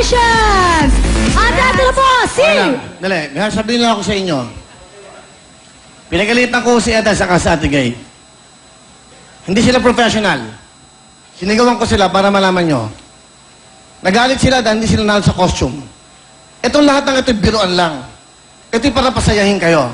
Congratulations! At ito na po, si... Dali, may sabihin lang ako sa inyo. Pinagalitan ko si Eda sa Ate Gay. Hindi sila professional. Sinigawan ko sila para malaman nyo. Nagalit sila dahil hindi sila nalo sa costume. Itong lahat ng ito, biruan lang. Ito'y para pasayahin kayo.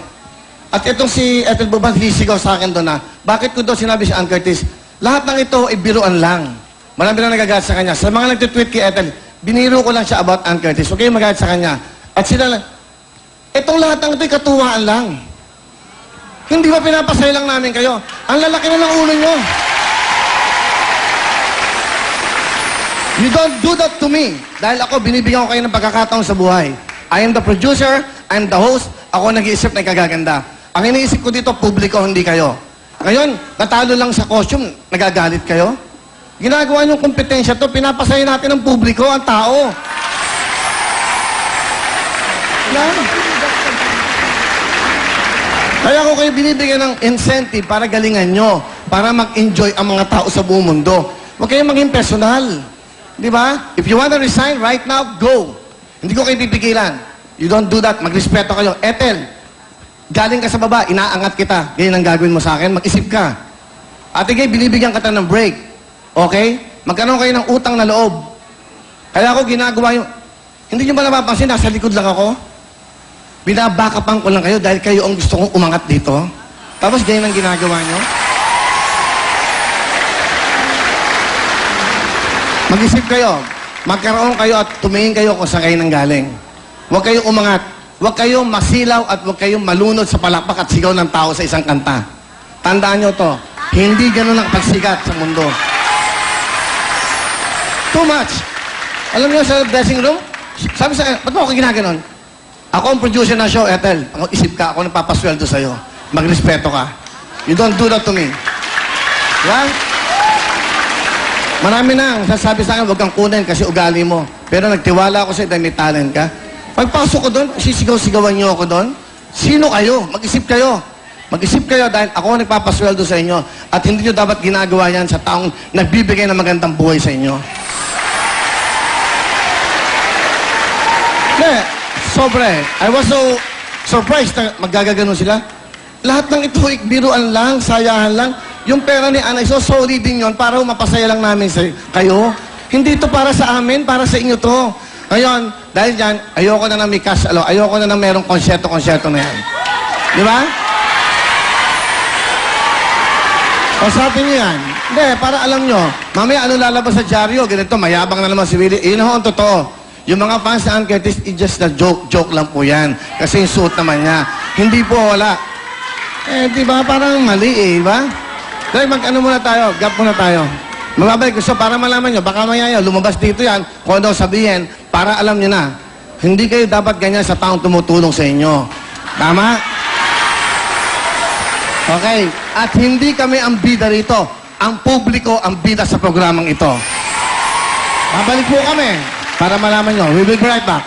At itong si Ethel Buban, sisigaw sa akin doon na, bakit ko daw sinabi si Ann Curtis, lahat ng ito ay biruan lang. Marami na nagagalit sa kanya. Sa mga nagtitweet kay Ethel, biniro ko lang siya about Ann Curtis. Okay, magalit sa kanya. At sila, itong lahat ng ito'y katuwaan lang. Hindi ba pinapasaya lang namin kayo? Ang lalaki na ng ulo nyo. You don't do that to me. Dahil ako, binibigyan ko kayo ng pagkakataon sa buhay. I am the producer, I am the host, ako nag-iisip na ikagaganda. Ang iniisip ko dito, publiko, hindi kayo. Ngayon, natalo lang sa costume, nagagalit kayo? Ginagawa niyong kompetensya to, pinapasaya natin ng publiko, ang tao. Yan. Kaya ko kayo binibigyan ng incentive para galingan nyo, para mag-enjoy ang mga tao sa buong mundo. Huwag kayong maging personal. Di ba? If you want to resign right now, go. Hindi ko kayo pipigilan. You don't do that. Magrespeto kayo. Ethel, galing ka sa baba, inaangat kita. Ganyan ang gagawin mo sa akin. Mag-isip ka. Ate Gay, binibigyan ka ng break. Okay? Magkaroon kayo ng utang na loob. Kaya ako ginagawa yung... Hindi nyo ba napapansin? Nasa likod lang ako. Binabakapan ko lang kayo dahil kayo ang gusto kong umangat dito. Tapos ganyan ang ginagawa nyo. Mag-isip kayo. Magkaroon kayo at tumingin kayo kung saan kayo nanggaling. Huwag kayong umangat. Huwag kayong masilaw at huwag kayong malunod sa palakpak at sigaw ng tao sa isang kanta. Tandaan nyo to. Hindi ganun ang pagsikat sa mundo. Too much. Alam niyo sa dressing room? Sabi sa akin, ba't mo ako ginaganon? Ako ang producer ng show, Ethel. Isip ka, ako nagpapasweldo sa'yo. Magrespeto ka. You don't do that to me. Diba? Marami na ang sasabi sa akin, huwag kang kunin kasi ugali mo. Pero nagtiwala ako sa'yo dahil may talent ka. Pagpasok ko doon, sisigaw-sigawan niyo ako doon. Sino kayo? Mag-isip kayo. Mag-isip kayo dahil ako ang nagpapasweldo sa inyo. At hindi nyo dapat ginagawa yan sa taong nagbibigay ng magandang buhay sa inyo. Sobre. I was so surprised na magagaganon sila. Lahat ng ito, biruan lang, sayahan lang. Yung pera ni Ana, so solid din yun para mapasaya lang namin kayo. Hindi ito para sa amin, para sa inyo to. Ngayon, dahil dyan, ayoko na may cash, ayoko na merong konsyerto na yan. Di ba? Pasapin niyo yan. Hindi, para alam nyo, mamaya ano lalabas sa dyaryo, ganito, mayabang na naman si Willie. Yun ho, ang totoo. Yung mga fans sa Ann Curtis, it's just a joke. Joke lang po yan. Kasi yung suot naman niya. Hindi po wala. Di ba? Parang mali di ba? Dahil mag-ano muna tayo, gap muna tayo. Mababalik ko. So, para malaman nyo, baka maya lumabas dito yan, kung ano sabihin, para alam nyo na, hindi kayo dapat ganyan sa taong tumutulong sa inyo. Tama? Okay. At hindi kami ang bida rito. Ang publiko ang bida sa programang ito. Babalik po kami para malaman nyo. We will be right back.